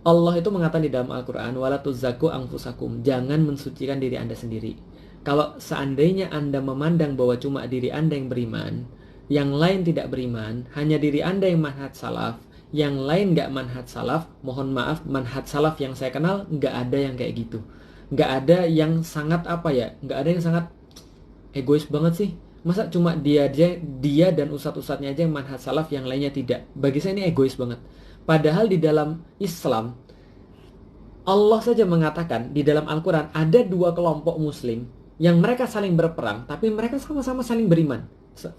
Allah itu mengatakan di dalam Al-Quran, wala tuzzaku anfusakum, jangan mensucikan diri Anda sendiri. Kalau seandainya Anda memandang bahwa cuma diri Anda yang beriman, yang lain tidak beriman, hanya diri Anda yang manhaj salaf, yang lain nggak manhaj salaf, mohon maaf, manhaj salaf yang saya kenal nggak ada yang kayak gitu. Nggak ada yang sangat nggak ada yang sangat egois banget sih. Masa cuma dia dan ustadz-ustadznya aja yang manhaj salaf, yang lainnya tidak. Bagi saya ini egois banget. Padahal di dalam Islam, Allah saja mengatakan di dalam Al-Quran ada dua kelompok muslim yang mereka saling berperang, tapi mereka sama-sama saling beriman.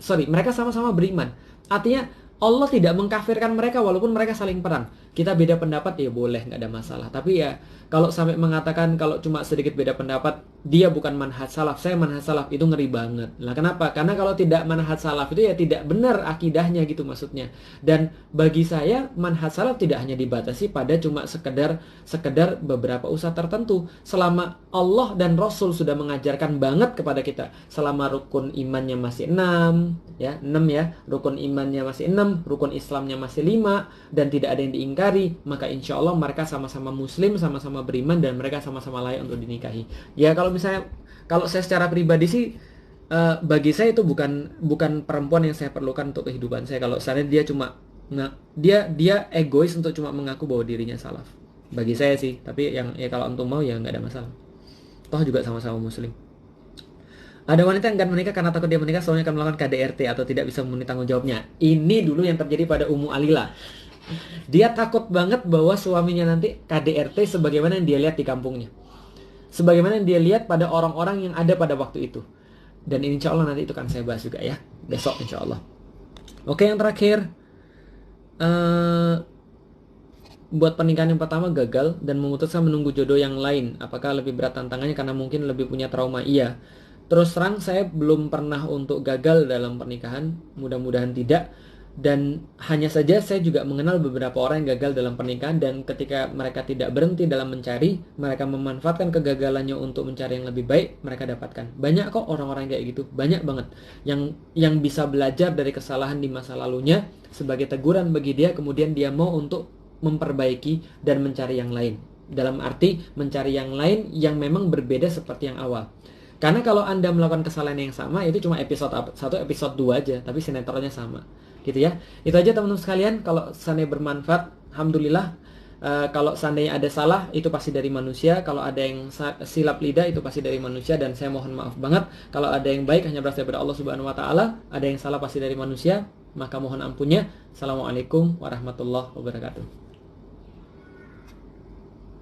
Mereka sama-sama beriman. Artinya Allah tidak mengkafirkan mereka walaupun mereka saling perang. Kita beda pendapat ya boleh, nggak ada masalah. Tapi ya kalau sampai mengatakan kalau cuma sedikit beda pendapat, dia bukan manhaj salaf, saya manhaj salaf, itu ngeri banget. Nah kenapa? Karena kalau tidak manhaj salaf itu ya tidak benar akidahnya gitu maksudnya. Dan bagi saya manhaj salaf tidak hanya dibatasi pada cuma sekedar beberapa usaha tertentu. Selama Allah dan Rasul sudah mengajarkan banget kepada kita, selama rukun imannya masih 6 ya, rukun imannya masih 6, rukun Islamnya masih 5, dan tidak ada yang diingkari, maka insya Allah mereka sama-sama muslim, sama-sama beriman, dan mereka sama-sama layak untuk dinikahi. Ya kalau saya secara pribadi sih, bagi saya itu bukan perempuan yang saya perlukan untuk kehidupan saya. Kalau misalnya dia cuma dia egois untuk cuma mengaku bahwa dirinya salaf, bagi saya sih. Tapi kalau antum mau ya nggak ada masalah, toh juga sama-sama muslim. Ada wanita yang enggan menikah karena takut dia menikah soalnya akan melakukan KDRT atau tidak bisa memenuhi tanggung jawabnya. Ini dulu yang terjadi pada Ummu Alila. Dia takut banget bahwa suaminya nanti KDRT sebagaimana yang dia lihat di kampungnya, sebagaimana yang dia lihat pada orang-orang yang ada pada waktu itu. Dan insya Allah nanti itu akan saya bahas juga ya, besok insya Allah. Oke, yang terakhir, buat pernikahan yang pertama gagal dan memutuskan menunggu jodoh yang lain, apakah lebih berat tantangannya karena mungkin lebih punya trauma? Iya. Terus terang saya belum pernah untuk gagal dalam pernikahan, mudah-mudahan tidak. Dan hanya saja saya juga mengenal beberapa orang yang gagal dalam pernikahan, dan ketika mereka tidak berhenti dalam mencari, mereka memanfaatkan kegagalannya untuk mencari yang lebih baik, mereka dapatkan. Banyak kok orang-orang kayak gitu, banyak banget yang bisa belajar dari kesalahan di masa lalunya sebagai teguran bagi dia, kemudian dia mau untuk memperbaiki dan mencari yang lain. Dalam arti mencari yang lain yang memang berbeda seperti yang awal. Karena kalau Anda melakukan kesalahan yang sama, itu cuma episode 1, episode 2 aja, tapi sinetronnya sama. Gitu ya. Itu aja teman-teman sekalian, kalau sana bermanfaat, alhamdulillah. Kalau seandainya ada salah, itu pasti dari manusia. Kalau ada yang silap lidah, itu pasti dari manusia. Dan saya mohon maaf banget. Kalau ada yang baik, hanya berasal dari Allah Subhanahu Wa Taala. Ada yang salah, pasti dari manusia. Maka mohon ampunnya. Assalamualaikum warahmatullahi wabarakatuh.